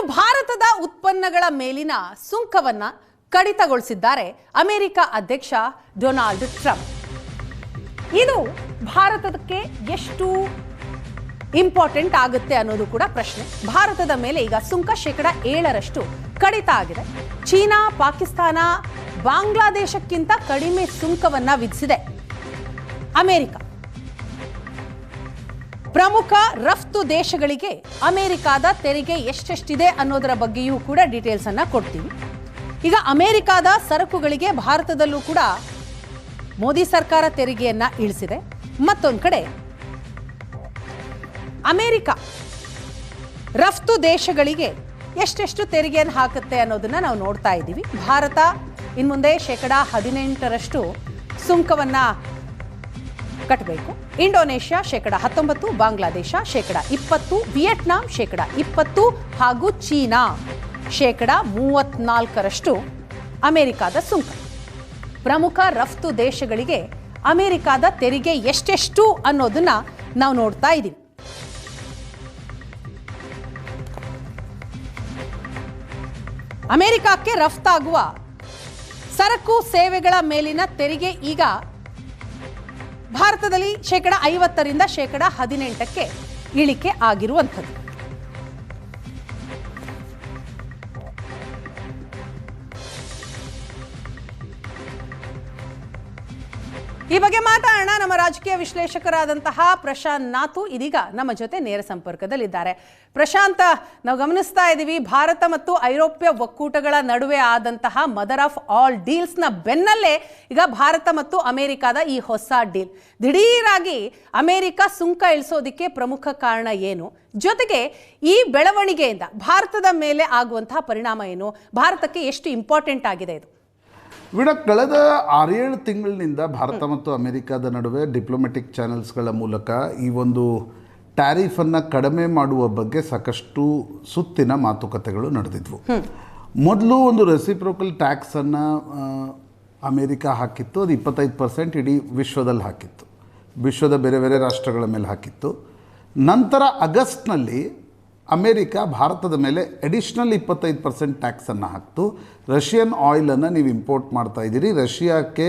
ಇನ್ನು ಭಾರತದ ಉತ್ಪನ್ನಗಳ ಮೇಲಿನ ಸುಂಕವನ್ನ ಕಡಿತಗೊಳಿಸಿದ್ದಾರೆ ಅಮೆರಿಕ ಅಧ್ಯಕ್ಷ ಡೊನಾಲ್ಡ್ ಟ್ರಂಪ್. ಇದು ಭಾರತಕ್ಕೆ ಎಷ್ಟು ಇಂಪಾರ್ಟೆಂಟ್ ಆಗುತ್ತೆ ಅನ್ನೋದು ಕೂಡ ಪ್ರಶ್ನೆ. ಭಾರತದ ಮೇಲೆ ಈಗ ಸುಂಕ 7% ಕಡಿತ ಆಗಿದೆ. ಚೀನಾ, ಪಾಕಿಸ್ತಾನ, ಬಾಂಗ್ಲಾದೇಶಕ್ಕಿಂತ ಕಡಿಮೆ ಸುಂಕವನ್ನ ವಿಧಿಸಿದೆ ಅಮೆರಿಕ. ಪ್ರಮುಖ ರಫ್ತು ದೇಶಗಳಿಗೆ ಅಮೆರಿಕಾದ ತೆರಿಗೆ ಎಷ್ಟೆಷ್ಟಿದೆ ಅನ್ನೋದರ ಬಗ್ಗೆಯೂ ಕೂಡ ಡೀಟೇಲ್ಸ್ ಅನ್ನ ಕೊಡ್ತೀವಿ. ಈಗ ಅಮೆರಿಕಾದ ಸರಕುಗಳಿಗೆ ಭಾರತದಲ್ಲೂ ಕೂಡ ಮೋದಿ ಸರ್ಕಾರ ತೆರಿಗೆಯನ್ನ ಇಳಿಸಿದೆ. ಮತ್ತೊಂದು ಕಡೆ ಅಮೆರಿಕ ರಫ್ತು ದೇಶಗಳಿಗೆ ಎಷ್ಟೆಷ್ಟು ತೆರಿಗೆಯನ್ನು ಹಾಕುತ್ತೆ ಅನ್ನೋದನ್ನ ನಾವು ನೋಡ್ತಾ ಇದ್ದೀವಿ. ಭಾರತ ಇನ್ಮುಂದೆ 18% ಸುಂಕವನ್ನ ಕಟ್ಟಬೇಕು. ಇಂಡೋನೇಷ್ಯಾ 19%, ಬಾಂಗ್ಲಾದೇಶ 20%, ವಿಯೆಟ್ನಾಂ 20% ಹಾಗೂ ಚೀನಾ 34% ಅಮೆರಿಕಾದ ಸುಂಕ. ಪ್ರಮುಖ ರಫ್ತು ದೇಶಗಳಿಗೆ ಅಮೆರಿಕಾದ ತೆರಿಗೆ ಎಷ್ಟೆಷ್ಟು ಅನ್ನೋದನ್ನ ನಾವು ನೋಡ್ತಾ ಇದ್ದೀವಿ. ಅಮೆರಿಕಕ್ಕೆ ರಫ್ತಾಗುವ ಸರಕು ಸೇವೆಗಳ ಮೇಲಿನ ತೆರಿಗೆ ಈಗ ಭಾರತದಲ್ಲಿ 50% 18% ಇಳಿಕೆ ಆಗಿರುವಂಥದ್ದು. ಈ ಬಗ್ಗೆ ಮಾತಾಡೋಣ. ನಮ್ಮ ರಾಜಕೀಯ ವಿಶ್ಲೇಷಕರಾದಂತಹ ಪ್ರಶಾಂತ್ ನಾಥು ಇದೀಗ ನಮ್ಮ ಜೊತೆ ನೇರ ಸಂಪರ್ಕದಲ್ಲಿದ್ದಾರೆ. ಪ್ರಶಾಂತ್, ನಾವು ಗಮನಿಸ್ತಾ ಇದ್ದೀವಿ ಭಾರತ ಮತ್ತು ಐರೋಪ್ಯ ಒಕ್ಕೂಟಗಳ ನಡುವೆ ಆದಂತಹ ಮದರ್ ಆಫ್ ಆಲ್ ಡೀಲ್ಸ್ನ ಬೆನ್ನಲ್ಲೇ ಈಗ ಭಾರತ ಮತ್ತು ಅಮೆರಿಕದ ಈ ಹೊಸ ಡೀಲ್. ದಿಢೀರಾಗಿ ಅಮೆರಿಕ ಸುಂಕ ಇಳಿಸೋದಕ್ಕೆ ಪ್ರಮುಖ ಕಾರಣ ಏನು? ಜೊತೆಗೆ ಈ ಬೆಳವಣಿಗೆಯಿಂದ ಭಾರತದ ಮೇಲೆ ಆಗುವಂತಹ ಪರಿಣಾಮ ಏನು? ಭಾರತಕ್ಕೆ ಎಷ್ಟು ಇಂಪಾರ್ಟೆಂಟ್ ಆಗಿದೆ ಇದು? ಕಳೆದ 6-7 ತಿಂಗಳಿನಿಂದ ಭಾರತ ಮತ್ತು ಅಮೆರಿಕದ ನಡುವೆ ಡಿಪ್ಲೊಮ್ಯಾಟಿಕ್ ಚಾನೆಲ್ಸ್ಗಳ ಮೂಲಕ ಈ ಒಂದು ಟ್ಯಾರಿಫನ್ನು ಕಡಿಮೆ ಮಾಡುವ ಬಗ್ಗೆ ಸಾಕಷ್ಟು ಸುತ್ತಿನ ಮಾತುಕತೆಗಳು ನಡೆದಿದ್ವು. ಮೊದಲು ಒಂದು ರೆಸಿಪ್ರೋಕಲ್ ಟ್ಯಾಕ್ಸನ್ನು ಅಮೆರಿಕ ಹಾಕಿತ್ತು. ಅದು 25% ಇಡೀ ವಿಶ್ವದಲ್ಲಿ ಹಾಕಿತ್ತು, ವಿಶ್ವದ ಬೇರೆ ಬೇರೆ ರಾಷ್ಟ್ರಗಳ ಮೇಲೆ ಹಾಕಿತ್ತು. ನಂತರ ಆಗಸ್ಟ್ನಲ್ಲಿ ಅಮೇರಿಕ ಭಾರತದ ಮೇಲೆ ಅಡಿಷ್ನಲ್ 25% ಟ್ಯಾಕ್ಸನ್ನು ಹಾಕ್ತು. ರಷ್ಯನ್ ಆಯಿಲನ್ನು ನೀವು ಇಂಪೋರ್ಟ್ ಮಾಡ್ತಾ ಇದ್ದೀರಿ, ರಷ್ಯಾಕ್ಕೆ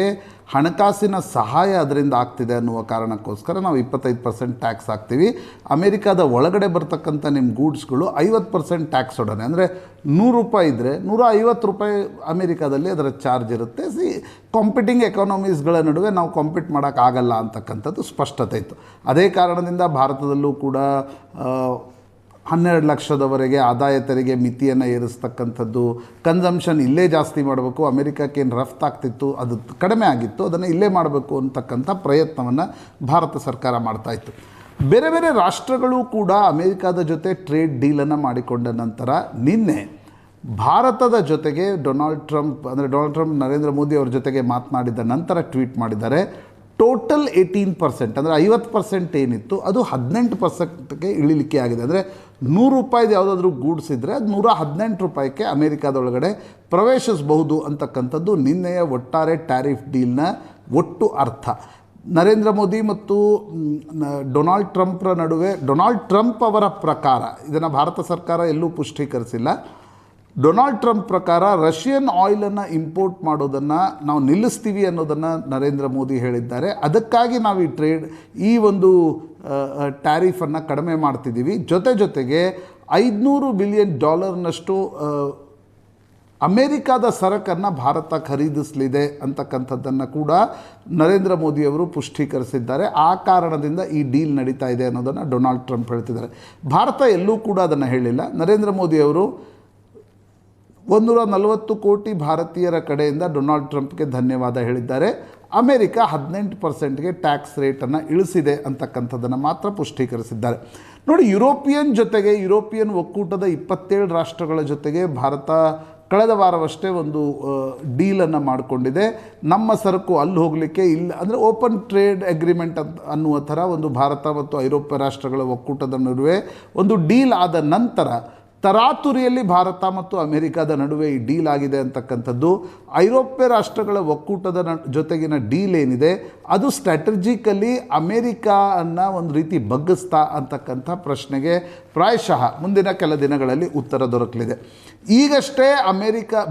ಹಣಕಾಸಿನ ಸಹಾಯ ಅದರಿಂದ ಆಗ್ತಿದೆ ಅನ್ನುವ ಕಾರಣಕ್ಕೋಸ್ಕರ ನಾವು 25% ಟ್ಯಾಕ್ಸ್ ಹಾಕ್ತೀವಿ. ಅಮೇರಿಕಾದ ಒಳಗಡೆ ಬರ್ತಕ್ಕಂಥ ನಿಮ್ಮ ಗೂಡ್ಸ್ಗಳು 50% ಟ್ಯಾಕ್ಸ್ ಒಡನೆ, ಅಂದರೆ ₹100 ಇದ್ದರೆ ₹150 ಅಮೇರಿಕಾದಲ್ಲಿ ಅದರ ಚಾರ್ಜ್ ಇರುತ್ತೆ. ಕಾಂಪಿಟಿಂಗ್ ಎಕಾನಮೀಸ್ಗಳ ನಡುವೆ ನಾವು ಕಾಂಪೀಟ್ ಮಾಡೋಕ್ಕಾಗಲ್ಲ ಅಂತಕ್ಕಂಥದ್ದು ಸ್ಪಷ್ಟತೆ ಇತ್ತು. ಅದೇ ಕಾರಣದಿಂದ ಭಾರತದಲ್ಲೂ ಕೂಡ 12 ಲಕ್ಷದವರೆಗೆ ಆದಾಯ ತೆರಿಗೆ ಮಿತಿಯನ್ನು ಏರಿಸ್ತಕ್ಕಂಥದ್ದು, ಕನ್ಸಂಪ್ಷನ್ ಇಲ್ಲೇ ಜಾಸ್ತಿ ಮಾಡಬೇಕು, ಅಮೆರಿಕಕ್ಕೆ ಏನು ರಫ್ತಾಗ್ತಿತ್ತು ಅದು ಕಡಿಮೆ ಆಗಿತ್ತು, ಅದನ್ನು ಇಲ್ಲೇ ಮಾಡಬೇಕು ಅಂತಕ್ಕಂಥ ಪ್ರಯತ್ನವನ್ನು ಭಾರತ ಸರ್ಕಾರ ಮಾಡ್ತಾಯಿತ್ತು. ಬೇರೆ ಬೇರೆ ರಾಷ್ಟ್ರಗಳು ಕೂಡ ಅಮೆರಿಕದ ಜೊತೆ ಟ್ರೇಡ್ ಡೀಲನ್ನು ಮಾಡಿಕೊಂಡ ನಂತರ ನಿನ್ನೆ ಭಾರತದ ಜೊತೆಗೆ ಡೊನಾಲ್ಡ್ ಟ್ರಂಪ್ ನರೇಂದ್ರ ಮೋದಿ ಅವರ ಜೊತೆಗೆ ಮಾತನಾಡಿದ ನಂತರ ಟ್ವೀಟ್ ಮಾಡಿದ್ದಾರೆ. ಟೋಟಲ್ 18%, ಅಂದರೆ 50% ಏನಿತ್ತು ಅದು 18%ಗೆ ಇಳಿಲಿಕ್ಕೆ ಆಗಿದೆ. ಅಂದರೆ ₹100 ಯಾವುದಾದ್ರೂ ಗೂಡ್ಸ್ ಇದ್ದರೆ ಅದು ₹118 ಅಮೇರಿಕಾದೊಳಗಡೆ ಪ್ರವೇಶಿಸಬಹುದು ಅಂತಕ್ಕಂಥದ್ದು ನಿನ್ನೆಯ ಒಟ್ಟಾರೆ ಟ್ಯಾರಿಫ್ ಡೀಲ್ನ ಒಟ್ಟು ಅರ್ಥ. ನರೇಂದ್ರ ಮೋದಿ ಮತ್ತು ಡೊನಾಲ್ಡ್ ಟ್ರಂಪ್ರ ನಡುವೆ, ಡೊನಾಲ್ಡ್ ಟ್ರಂಪ್ ಅವರ ಪ್ರಕಾರ, ಇದನ್ನು ಭಾರತ ಸರ್ಕಾರ ಎಲ್ಲೂ ಪುಷ್ಟೀಕರಿಸಿಲ್ಲ, ಡೊನಾಲ್ಡ್ ಟ್ರಂಪ್ ಪ್ರಕಾರ ರಷ್ಯನ್ ಆಯಿಲನ್ನು ಇಂಪೋರ್ಟ್ ಮಾಡೋದನ್ನು ನಾವು ನಿಲ್ಲಿಸ್ತೀವಿ ಅನ್ನೋದನ್ನು ನರೇಂದ್ರ ಮೋದಿ ಹೇಳಿದ್ದಾರೆ. ಅದಕ್ಕಾಗಿ ನಾವು ಈ ಒಂದು ಟ್ಯಾರಿಫನ್ನು ಕಡಿಮೆ ಮಾಡ್ತಿದ್ದೀವಿ. ಜೊತೆಗೆ $500 ಬಿಲಿಯನ್ ಅಮೇರಿಕಾದ ಸರಕನ್ನು ಭಾರತ ಖರೀದಿಸಲಿದೆ ಅಂತಕ್ಕಂಥದ್ದನ್ನು ಕೂಡ ನರೇಂದ್ರ ಮೋದಿಯವರು ಪುಷ್ಟೀಕರಿಸಿದ್ದಾರೆ. ಆ ಕಾರಣದಿಂದ ಈ ಡೀಲ್ ನಡೀತಾ ಇದೆ ಅನ್ನೋದನ್ನು ಡೊನಾಲ್ಡ್ ಟ್ರಂಪ್ ಹೇಳ್ತಿದ್ದಾರೆ. ಭಾರತ ಎಲ್ಲೂ ಕೂಡ ಅದನ್ನು ಹೇಳಿಲ್ಲ. ನರೇಂದ್ರ ಮೋದಿಯವರು 140 ಕೋಟಿ ಭಾರತೀಯರ ಕಡೆಯಿಂದ ಡೊನಾಲ್ಡ್ ಟ್ರಂಪ್ಗೆ ಧನ್ಯವಾದ ಹೇಳಿದ್ದಾರೆ. ಅಮೆರಿಕ 18%ಗೆ ಟ್ಯಾಕ್ಸ್ ರೇಟನ್ನು ಇಳಿಸಿದೆ ಅಂತಕ್ಕಂಥದ್ದನ್ನು ಮಾತ್ರ ಪುಷ್ಟೀಕರಿಸಿದ್ದಾರೆ. ನೋಡಿ, ಯುರೋಪಿಯನ್ ಒಕ್ಕೂಟದ 27 ರಾಷ್ಟ್ರಗಳ ಜೊತೆಗೆ ಭಾರತ ಕಳೆದ ವಾರವಷ್ಟೇ ಒಂದು ಡೀಲನ್ನು ಮಾಡಿಕೊಂಡಿದೆ. ನಮ್ಮ ಸರಕು ಅಲ್ಲಿ ಹೋಗಲಿಕ್ಕೆ ಇಲ್ಲ, ಅಂದರೆ ಓಪನ್ ಟ್ರೇಡ್ ಅಗ್ರಿಮೆಂಟ್ ಅನ್ನುವ ಥರ ಒಂದು ಭಾರತ ಮತ್ತು ಐರೋಪ್ಯ ರಾಷ್ಟ್ರಗಳ ಒಕ್ಕೂಟದ ನಡುವೆ ಒಂದು ಡೀಲ್ ಆದ ನಂತರ ತರಾತುರಿಯಲ್ಲಿ ಭಾರತ ಮತ್ತು ಅಮೆರಿಕದ ನಡುವೆ ಈ ಡೀಲ್ ಆಗಿದೆ ಅಂತಕ್ಕಂಥದ್ದು. ಐರೋಪ್ಯ ರಾಷ್ಟ್ರಗಳ ಒಕ್ಕೂಟದ ಜೊತೆಗಿನ ಡೀಲ್ ಏನಿದೆ ಅದು ಸ್ಟ್ರಾಟಜಿಕಲಿ ಅಮೇರಿಕಾವನ್ನು ಒಂದು ರೀತಿ ಬಗ್ಗಿಸ್ತಾ ಅಂತಕ್ಕಂಥ ಪ್ರಶ್ನೆಗೆ ಪ್ರಾಯಶಃ ಮುಂದಿನ ಕೆಲ ದಿನಗಳಲ್ಲಿ ಉತ್ತರ ದೊರಕಲಿದೆ. ಈಗಷ್ಟೇ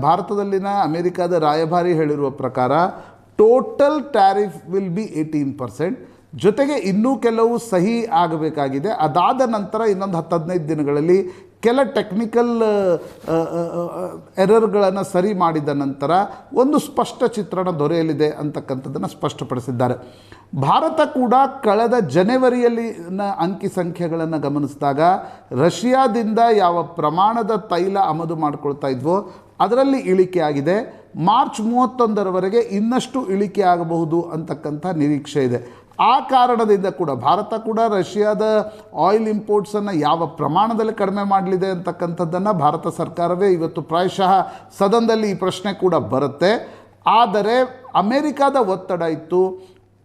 ಭಾರತದಲ್ಲಿನ ಅಮೇರಿಕಾದ ರಾಯಭಾರಿ ಹೇಳಿರುವ ಪ್ರಕಾರ ಟೋಟಲ್ ಟ್ಯಾರಿಫ್ ವಿಲ್ ಬಿ 18%. ಜೊತೆಗೆ ಇನ್ನೂ ಕೆಲವು ಸಹಿ ಆಗಬೇಕಾಗಿದೆ. ಅದಾದ ನಂತರ ಇನ್ನೊಂದು 10-15 ದಿನಗಳಲ್ಲಿ ಕೆಲ ಟೆಕ್ನಿಕಲ್ ಎರರ್ಗಳನ್ನು ಸರಿ ಮಾಡಿದ ನಂತರ ಒಂದು ಸ್ಪಷ್ಟ ಚಿತ್ರಣ ದೊರೆಯಲಿದೆ ಅಂತಕ್ಕಂಥದ್ದನ್ನು ಸ್ಪಷ್ಟಪಡಿಸಿದ್ದಾರೆ. ಭಾರತ ಕೂಡ ಕಳೆದ ಜನವರಿಯಲ್ಲಿನ ಅಂಕಿ ಸಂಖ್ಯೆಗಳನ್ನು ಗಮನಿಸಿದಾಗ ರಷ್ಯಾದಿಂದ ಯಾವ ಪ್ರಮಾಣದ ತೈಲ ಆಮದು ಮಾಡಿಕೊಳ್ತಾ ಇದ್ವೋ ಅದರಲ್ಲಿ ಇಳಿಕೆ ಆಗಿದೆ. ಮಾರ್ಚ್ 31ರವರೆಗೆ ಇನ್ನಷ್ಟು ಇಳಿಕೆ ಆಗಬಹುದು ಅಂತಕ್ಕಂಥ ನಿರೀಕ್ಷೆ ಇದೆ. ಆ ಕಾರಣದಿಂದ ಕೂಡ ಭಾರತ ಕೂಡ ರಷ್ಯಾದ ಆಯಿಲ್ ಇಂಪೋರ್ಟ್ಸನ್ನು ಯಾವ ಪ್ರಮಾಣದಲ್ಲಿ ಕಡಿಮೆ ಮಾಡಲಿದೆ ಅಂತಕ್ಕಂಥದ್ದನ್ನು ಭಾರತ ಸರ್ಕಾರವೇ ಇವತ್ತು ಪ್ರಾಯಶಃ ಸದನದಲ್ಲಿ ಈ ಪ್ರಶ್ನೆ ಕೂಡ ಬರುತ್ತೆ. ಆದರೆ ಅಮೇರಿಕಾದ ಒತ್ತಡ ಇತ್ತು.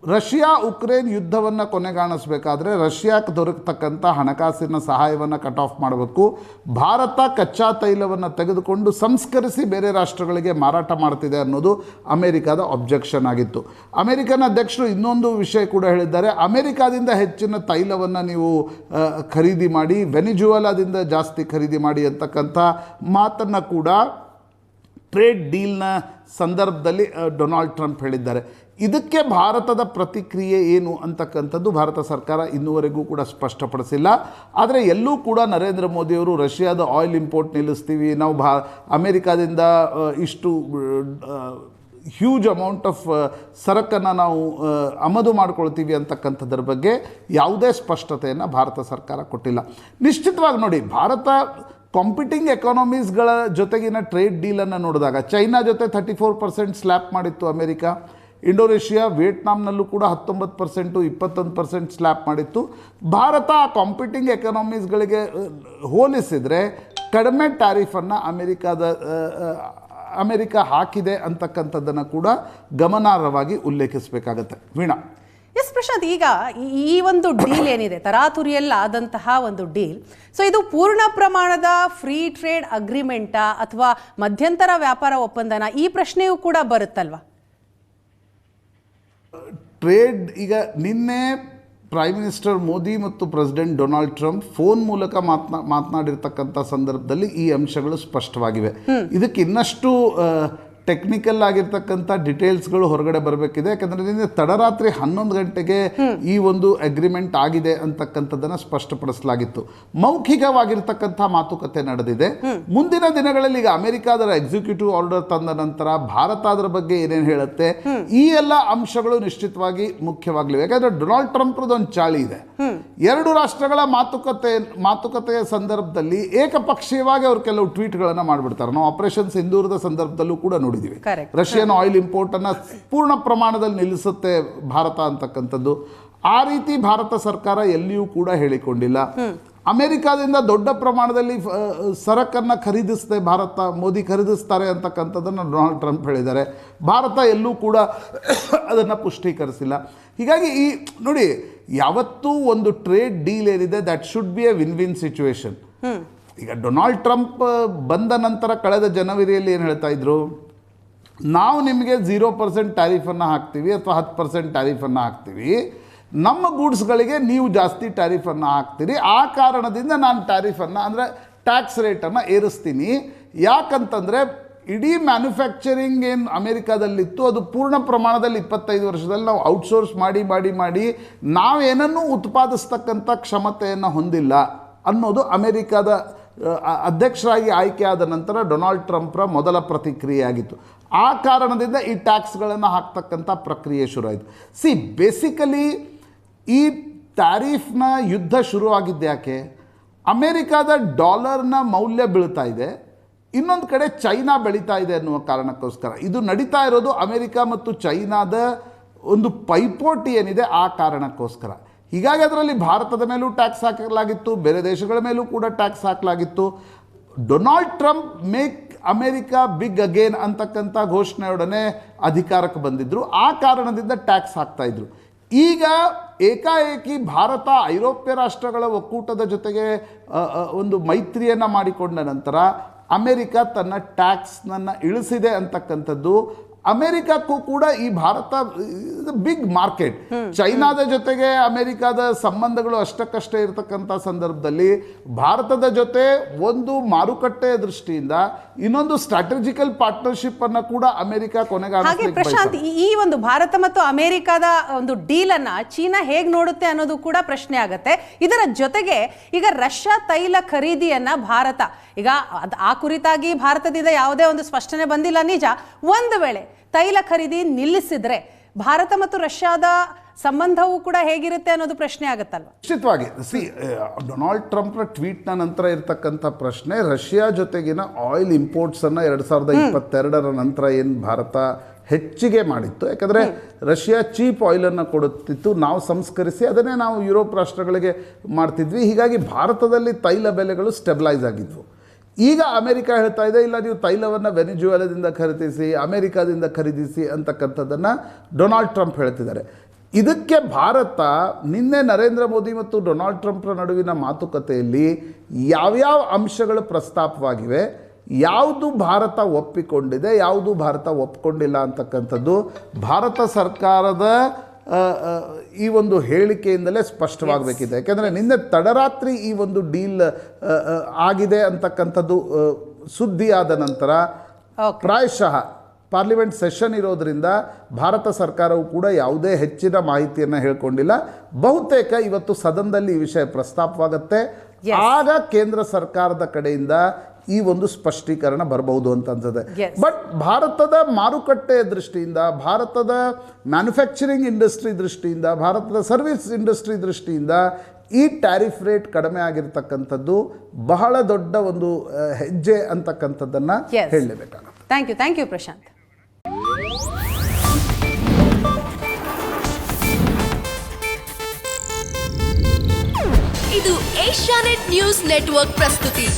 ರಷ್ಯಾ ಉಕ್ರೇನ್ ಯುದ್ಧವನ್ನು ಕೊನೆಗಾಣಿಸಬೇಕಾದ್ರೆ ರಷ್ಯಾಕ್ಕೆ ದೊರಕತಕ್ಕಂಥ ಹಣಕಾಸಿನ ಸಹಾಯವನ್ನು ಕಟ್ ಆಫ್ ಮಾಡಬೇಕು. ಭಾರತ ಕಚ್ಚಾ ತೈಲವನ್ನು ತೆಗೆದುಕೊಂಡು ಸಂಸ್ಕರಿಸಿ ಬೇರೆ ರಾಷ್ಟ್ರಗಳಿಗೆ ಮಾರಾಟ ಮಾಡ್ತಿದೆ ಅನ್ನೋದು ಅಮೇರಿಕಾದ ಅಬ್ಜೆಕ್ಷನ್ ಆಗಿತ್ತು. ಅಮೇರಿಕನ್ ಅಧ್ಯಕ್ಷರು ಇನ್ನೊಂದು ವಿಷಯ ಕೂಡ ಹೇಳಿದ್ದಾರೆ. ಅಮೇರಿಕಾದಿಂದ ಹೆಚ್ಚಿನ ತೈಲವನ್ನು ನೀವು ಖರೀದಿ ಮಾಡಿ, ವೆನಿಜುವೆಲಾದಿಂದ ಜಾಸ್ತಿ ಖರೀದಿ ಮಾಡಿ ಅಂತಕ್ಕಂಥ ಮಾತನ್ನು ಕೂಡ ಟ್ರೇಡ್ ಡೀಲ್ನ ಸಂದರ್ಭದಲ್ಲಿ ಡೊನಾಲ್ಡ್ ಟ್ರಂಪ್ ಹೇಳಿದ್ದಾರೆ. ಇದಕ್ಕೆ ಭಾರತದ ಪ್ರತಿಕ್ರಿಯೆ ಏನು ಅಂತಕ್ಕಂಥದ್ದು ಭಾರತ ಸರ್ಕಾರ ಇನ್ನೂವರೆಗೂ ಕೂಡ ಸ್ಪಷ್ಟಪಡಿಸಿಲ್ಲ. ಆದರೆ ಎಲ್ಲೂ ಕೂಡ ನರೇಂದ್ರ ಮೋದಿಯವರು ರಷ್ಯಾದ ಆಯಿಲ್ ಇಂಪೋರ್ಟ್ ನಿಲ್ಲಿಸ್ತೀವಿ, ನಾವು ಅಮೇರಿಕಾದಿಂದ ಇಷ್ಟು ಹ್ಯೂಜ್ ಅಮೌಂಟ್ ಆಫ್ ಸರಕನ್ನು ನಾವು ಆಮದು ಮಾಡ್ಕೊಳ್ತೀವಿ ಅಂತಕ್ಕಂಥದ್ರ ಬಗ್ಗೆ ಯಾವುದೇ ಸ್ಪಷ್ಟತೆಯನ್ನು ಭಾರತ ಸರ್ಕಾರ ಕೊಟ್ಟಿಲ್ಲ. ನಿಶ್ಚಿತವಾಗಿ ನೋಡಿ, ಭಾರತ ಕಾಂಪಿಟಿಂಗ್ ಎಕಾನಮೀಸ್ಗಳ ಜೊತೆಗಿನ ಟ್ರೇಡ್ ಡೀಲನ್ನು ನೋಡಿದಾಗ ಚೈನಾ ಜೊತೆ 34% ಸ್ಲ್ಯಾಪ್ ಮಾಡಿತ್ತು ಅಮೇರಿಕಾ. ಇಂಡೋನೇಷಿಯಾ, ವಿಯೆಟ್ನಾಂನಲ್ಲೂ ಕೂಡ 19%, 21% ಸ್ಲ್ಯಾಪ್ ಮಾಡಿತ್ತು. ಭಾರತ ಆ ಕಾಂಪಿಟಿಂಗ್ ಎಕಾನಮೀಸ್ಗಳಿಗೆ ಹೋಲಿಸಿದರೆ ಕಡಿಮೆ ಟ್ಯಾರಿಫನ್ನು ಅಮೇರಿಕಾ ಹಾಕಿದೆ ಅಂತಕ್ಕಂಥದ್ದನ್ನು ಕೂಡ ಗಮನಾರ್ಹವಾಗಿ ಉಲ್ಲೇಖಿಸಬೇಕಾಗತ್ತೆ. ವೀಣಾ. ಎಸ್ ಪ್ರಶಾಂತ್, ಈಗ ಈ ಒಂದು ಡೀಲ್ ಏನಿದೆ ತರಾತುರಿಯಲ್ಲಾದಂತಹ ಒಂದು ಡೀಲ್, ಸೊ ಇದು ಪೂರ್ಣ ಪ್ರಮಾಣದ ಫ್ರೀ ಟ್ರೇಡ್ ಅಗ್ರಿಮೆಂಟಾ ಅಥವಾ ಮಧ್ಯಂತರ ವ್ಯಾಪಾರ ಒಪ್ಪಂದನ, ಈ ಪ್ರಶ್ನೆಯೂ ಕೂಡ ಬರುತ್ತಲ್ವಾ? ಟ್ರೇಡ್ ಈಗ ನಿನ್ನೆ ಪ್ರೈಮ್ ಮಿನಿಸ್ಟರ್ ಮೋದಿ ಮತ್ತು ಪ್ರೆಸಿಡೆಂಟ್ ಡೊನಾಲ್ಡ್ ಟ್ರಂಪ್ ಫೋನ್ ಮೂಲಕ ಮಾತನಾಡಿರ್ತಕ್ಕಂಥ ಸಂದರ್ಭದಲ್ಲಿ ಈ ಅಂಶಗಳು ಸ್ಪಷ್ಟವಾಗಿವೆ. ಇದಕ್ಕೆ ಇನ್ನಷ್ಟು ಟೆಕ್ನಿಕಲ್ ಆಗಿರ್ತಕ್ಕಂಥ ಡಿಟೇಲ್ಸ್ಗಳು ಹೊರಗಡೆ ಬರಬೇಕಿದೆ. ಯಾಕಂದರೆ ನಿನ್ನೆ ತಡರಾತ್ರಿ 11 ಗಂಟೆಗೆ ಈ ಒಂದು ಅಗ್ರಿಮೆಂಟ್ ಆಗಿದೆ ಅಂತಕ್ಕಂಥದ್ದನ್ನು ಸ್ಪಷ್ಟಪಡಿಸಲಾಗಿತ್ತು. ಮೌಖಿಕವಾಗಿರ್ತಕ್ಕಂಥ ಮಾತುಕತೆ ನಡೆದಿದೆ. ಮುಂದಿನ ದಿನಗಳಲ್ಲಿ ಈಗ ಅಮೆರಿಕಾದ ಎಕ್ಸಿಕ್ಯೂಟಿವ್ ಆರ್ಡರ್ ತಂದ ನಂತರ ಭಾರತ ಅದರ ಬಗ್ಗೆ ಏನೇನು ಹೇಳುತ್ತೆ, ಈ ಎಲ್ಲ ಅಂಶಗಳು ನಿಶ್ಚಿತವಾಗಿ ಮುಖ್ಯವಾಗಲಿವೆ. ಯಾಕಂದರೆ ಡೊನಾಲ್ಡ್ ಟ್ರಂಪ್ರದೊಂದು ಚಾಳಿ ಇದೆ. ಎರಡು ರಾಷ್ಟ್ರಗಳ ಮಾತುಕತೆಯ ಸಂದರ್ಭದಲ್ಲಿ ಏಕಪಕ್ಷೀಯವಾಗಿ ಅವರು ಕೆಲವು ಟ್ವೀಟ್ಗಳನ್ನು ಮಾಡಿಬಿಡ್ತಾರೆ. ನಾವು ಆಪರೇಷನ್ ಸಿಂಧೂರದ ಸಂದರ್ಭದಲ್ಲೂ ಕೂಡ ನೋಡಿ, ರಷ್ಯನ್ ಆಯಿಲ್ ಇಂಪೋರ್ಟ್ ಅನ್ನು ಪೂರ್ಣ ಪ್ರಮಾಣದಲ್ಲಿ ನಿಲ್ಲಿಸುತ್ತೆ ಭಾರತ ಅಂತಕ್ಕಂಥದ್ದು. ಆ ರೀತಿ ಭಾರತ ಸರ್ಕಾರ ಎಲ್ಲಿಯೂ ಕೂಡ ಹೇಳಿಕೊಂಡಿಲ್ಲ. ಅಮೆರಿಕಾದಿಂದ ದೊಡ್ಡ ಪ್ರಮಾಣದಲ್ಲಿ ಸರಕನ್ನು ಖರೀದಿಸದೆ ಮೋದಿ ಖರೀದಿಸ್ತಾರೆ ಅಂತಕ್ಕಂಥದ್ದನ್ನು ಡೊನಾಲ್ಡ್ ಟ್ರಂಪ್ ಹೇಳಿದ್ದಾರೆ. ಭಾರತ ಎಲ್ಲೂ ಕೂಡ ಅದನ್ನು ಪುಷ್ಟೀಕರಿಸಿಲ್ಲ. ಹೀಗಾಗಿ ಈ ನೋಡಿ, ಯಾವತ್ತೂ ಒಂದು ಟ್ರೇಡ್ ಡೀಲ್ ಏನಿದೆ that should be A win win situation. ಈಗ ಡೊನಾಲ್ಡ್ ಟ್ರಂಪ್ ಬಂದ ನಂತರ ಕಳೆದ ಜನವರಿಯಲ್ಲಿ ಏನು ಹೇಳ್ತಾ ಇದ್ರು, ನಾವು ನಿಮಗೆ 0% ಟ್ಯಾರಿಫನ್ನು ಹಾಕ್ತೀವಿ ಅಥವಾ 10% ಟ್ಯಾರಿಫನ್ನು ಹಾಕ್ತೀವಿ, ನಮ್ಮ ಗೂಡ್ಸ್ಗಳಿಗೆ ನೀವು ಜಾಸ್ತಿ ಟ್ಯಾರಿಫನ್ನು ಹಾಕ್ತೀರಿ, ಆ ಕಾರಣದಿಂದ ನಾನು ಟ್ಯಾರಿಫನ್ನು ಅಂದರೆ ಟ್ಯಾಕ್ಸ್ ರೇಟನ್ನು ಏರಿಸ್ತೀನಿ. ಯಾಕಂತಂದರೆ ಇಡೀ ಮ್ಯಾನುಫ್ಯಾಕ್ಚರಿಂಗ್ ಏನು ಅಮೇರಿಕಾದಲ್ಲಿತ್ತು ಅದು ಪೂರ್ಣ ಪ್ರಮಾಣದಲ್ಲಿ 25 ವರ್ಷದಲ್ಲಿ ನಾವು ಔಟ್ಸೋರ್ಸ್ ಮಾಡಿ ನಾವೇನನ್ನೂ ಉತ್ಪಾದಿಸ್ತಕ್ಕಂಥ ಕ್ಷಮತೆಯನ್ನು ಹೊಂದಿಲ್ಲ ಅನ್ನೋದು ಅಮೇರಿಕಾದ ಅಧ್ಯಕ್ಷರಾಗಿ ಆಯ್ಕೆಯಾದ ನಂತರ ಡೊನಾಲ್ಡ್ ಟ್ರಂಪ್ರ ಮೊದಲ ಪ್ರತಿಕ್ರಿಯೆಯಾಗಿತ್ತು. ಆ ಕಾರಣದಿಂದ ಈ ಟ್ಯಾಕ್ಸ್ಗಳನ್ನು ಹಾಕ್ತಕ್ಕಂಥ ಪ್ರಕ್ರಿಯೆ ಶುರುವಾಯಿತು. ಬೇಸಿಕಲಿ ಈ ಟ್ಯಾರಿಫ್ನ ಯುದ್ಧ ಶುರುವಾಗಿದ್ದು ಯಾಕೆ? ಅಮೇರಿಕಾದ ಡಾಲರ್ನ ಮೌಲ್ಯ ಬೀಳ್ತಾ ಇದೆ, ಇನ್ನೊಂದು ಕಡೆ ಚೈನಾ ಬೆಳೀತಾ ಇದೆ ಅನ್ನುವ ಕಾರಣಕ್ಕೋಸ್ಕರ. ಇದು ನಡೀತಾ ಇರೋದು ಅಮೇರಿಕಾ ಮತ್ತು ಚೈನಾದ ಒಂದು ಪೈಪೋಟಿ ಏನಿದೆ ಆ ಕಾರಣಕ್ಕೋಸ್ಕರ. ಹೀಗಾಗಿ ಅದರಲ್ಲಿ ಭಾರತದ ಮೇಲೂ ಟ್ಯಾಕ್ಸ್ ಹಾಕಲಾಗಿತ್ತು, ಬೇರೆ ದೇಶಗಳ ಮೇಲೂ ಕೂಡ ಟ್ಯಾಕ್ಸ್ ಹಾಕಲಾಗಿತ್ತು. Donald Trump make America big again ಅಂತಕ್ಕಂಥ ಘೋಷಣೆಯೊಡನೆ ಅಧಿಕಾರಕ್ಕೆ ಬಂದಿದ್ದರು. ಆ ಕಾರಣದಿಂದ ಟ್ಯಾಕ್ಸ್ ಹಾಕ್ತಾಯಿದ್ರು. ಈಗ ಏಕಾಏಕಿ ಭಾರತ ಐರೋಪ್ಯ ರಾಷ್ಟ್ರಗಳ ಒಕ್ಕೂಟದ ಜೊತೆಗೆ ಒಂದು ಮೈತ್ರಿಯನ್ನು ಮಾಡಿಕೊಂಡ ನಂತರ ಅಮೆರಿಕ ತನ್ನ ಟ್ಯಾಕ್ಸ್ನನ್ನು ಇಳಿಸಿದೆ ಅಂತಕ್ಕಂಥದ್ದು ಅಮೆರಿಕಕ್ಕೂ ಕೂಡ ಈ ಭಾರತ ಬಿಗ್ ಮಾರ್ಕೆಟ್. ಚೈನಾದ ಜೊತೆಗೆ ಅಮೆರಿಕದ ಸಂಬಂಧಗಳು ಅಷ್ಟಕ್ಕಷ್ಟೇ ಇರತಕ್ಕಂಥ ಸಂದರ್ಭದಲ್ಲಿ ಭಾರತದ ಜೊತೆ ಒಂದು ಮಾರುಕಟ್ಟೆಯ ದೃಷ್ಟಿಯಿಂದ ಇನ್ನೊಂದು ಸ್ಟ್ರಾಟಜಿಕಲ್ ಪಾರ್ಟ್ನರ್ಶಿಪ್ ಅನ್ನು ಕೂಡ ಅಮೆರಿಕ ಹಾಗೆ ಪ್ರಶಾಂತ್, ಈ ಒಂದು ಭಾರತ ಮತ್ತು ಅಮೆರಿಕದ ಒಂದು ಡೀಲ್ ಅನ್ನ ಚೀನಾ ಹೇಗ್ ನೋಡುತ್ತೆ ಅನ್ನೋದು ಕೂಡ ಪ್ರಶ್ನೆ ಆಗತ್ತೆ. ಇದರ ಜೊತೆಗೆ ಈಗ ರಷ್ಯಾ ತೈಲ ಖರೀದಿಯನ್ನ ಭಾರತ ಈಗ ಆ ಕುರಿತಾಗಿ ಭಾರತದಿಂದ ಯಾವುದೇ ಒಂದು ಸ್ಪಷ್ಟನೆ ಬಂದಿಲ್ಲ ನಿಜ. ಒಂದು ವೇಳೆ ತೈಲ ಖರೀದಿ ನಿಲ್ಲಿಸಿದ್ರೆ ಭಾರತ ಮತ್ತು ರಷ್ಯಾದ ಸಂಬಂಧವೂ ಕೂಡ ಹೇಗಿರುತ್ತೆ ಅನ್ನೋದು ಪ್ರಶ್ನೆ ಆಗುತ್ತಲ್ವ? ನಿಶ್ಚಿತವಾಗಿ. ಡೊನಾಲ್ಡ್ ಟ್ರಂಪ್ನ ಟ್ವೀಟ್ನ ನಂತರ ಇರ್ತಕ್ಕಂಥ ಪ್ರಶ್ನೆ, ರಷ್ಯಾ ಜೊತೆಗಿನ ಆಯಿಲ್ ಇಂಪೋರ್ಟ್ಸನ್ನು 2022 ನಂತರ ಏನು ಭಾರತ ಹೆಚ್ಚಿಗೆ ಮಾಡಿತ್ತು, ಯಾಕಂದರೆ ರಷ್ಯಾ ಚೀಪ್ ಆಯಿಲನ್ನು ಕೊಡುತ್ತಿತ್ತು, ನಾವು ಸಂಸ್ಕರಿಸಿ ಅದನ್ನೇ ನಾವು ಯುರೋಪ್ ರಾಷ್ಟ್ರಗಳಿಗೆ ಮಾಡ್ತಿದ್ವಿ. ಹೀಗಾಗಿ ಭಾರತದಲ್ಲಿ ತೈಲ ಬೆಲೆಗಳು ಸ್ಟೆಬಿಲೈಸ್ ಆಗಿದ್ವು. ಈಗ ಅಮೆರಿಕ ಹೇಳ್ತಾ ಇದೆ, ಇಲ್ಲ ನೀವು ತೈಲವನ್ನು ವೆನಿಜುವೆಲಾದಿಂದ ಖರೀದಿಸಿ, ಅಮೆರಿಕಾದಿಂದ ಖರೀದಿಸಿ ಅಂತಕ್ಕಂಥದ್ದನ್ನು ಡೊನಾಲ್ಡ್ ಟ್ರಂಪ್ ಹೇಳ್ತಿದ್ದಾರೆ. ಇದಕ್ಕೆ ಭಾರತ ನಿನ್ನೆ ನರೇಂದ್ರ ಮೋದಿ ಮತ್ತು ಡೊನಾಲ್ಡ್ ಟ್ರಂಪ್ರ ನಡುವಿನ ಮಾತುಕತೆಯಲ್ಲಿ ಯಾವ್ಯಾವ ಅಂಶಗಳು ಪ್ರಸ್ತಾಪವಾಗಿವೆ, ಯಾವುದು ಭಾರತ ಒಪ್ಪಿಕೊಂಡಿದೆ, ಯಾವುದು ಭಾರತ ಒಪ್ಪಿಕೊಂಡಿಲ್ಲ ಅಂತಕ್ಕಂಥದ್ದು ಭಾರತ ಸರ್ಕಾರದ ಈ ಒಂದು ಹೇಳಿಕೆಯಿಂದಲೇ ಸ್ಪಷ್ಟವಾಗಬೇಕಿದೆ. ಯಾಕೆಂದರೆ ನಿನ್ನೆ ತಡರಾತ್ರಿ ಈ ಒಂದು ಡೀಲ್ ಆಗಿದೆ ಅಂತಕ್ಕಂಥದ್ದು ಸುದ್ದಿ ಆದ ನಂತರ ಪ್ರಾಯಶಃ ಪಾರ್ಲಿಮೆಂಟ್ ಸೆಷನ್ ಇರೋದರಿಂದ ಭಾರತ ಸರ್ಕಾರವು ಕೂಡ ಯಾವುದೇ ಹೆಚ್ಚಿನ ಮಾಹಿತಿಯನ್ನು ಹೇಳ್ಕೊಂಡಿಲ್ಲ. ಬಹುತೇಕ ಇವತ್ತು ಸದನದಲ್ಲಿ ಈ ವಿಷಯ ಪ್ರಸ್ತಾಪವಾಗುತ್ತೆ. ಆಗ ಕೇಂದ್ರ ಸರ್ಕಾರದ ಕಡೆಯಿಂದ ಈ ಒಂದು ಸ್ಪಷ್ಟೀಕರಣ ಬರಬಹುದು ಅಂತ ಅನ್ಸುತ್ತೆ. ಬಟ್ ಭಾರತದ ಮಾರುಕಟ್ಟೆಯ ದೃಷ್ಟಿಯಿಂದ, ಭಾರತದ ಮ್ಯಾನುಫ್ಯಾಕ್ಚರಿಂಗ್ ಇಂಡಸ್ಟ್ರಿ ದೃಷ್ಟಿಯಿಂದ, ಭಾರತದ ಸರ್ವಿಸ್ ಇಂಡಸ್ಟ್ರಿ ದೃಷ್ಟಿಯಿಂದ ಈ ಟ್ಯಾರಿಫ್ ರೇಟ್ ಕಡಿಮೆ ಆಗಿರ್ತಕ್ಕಂಥದ್ದು ಬಹಳ ದೊಡ್ಡ ಒಂದು ಹೆಜ್ಜೆ ಅಂತಕ್ಕಂಥದ್ದನ್ನು ಹೇಳಲೇಬೇಕಾಗುತ್ತೆ. Thank you Prashant. ಇದು ಏಷ್ಯಾನೆಟ್ ನ್ಯೂಸ್ ನೆಟ್ವರ್ಕ್ ಪ್ರಸ್ತುತಿ.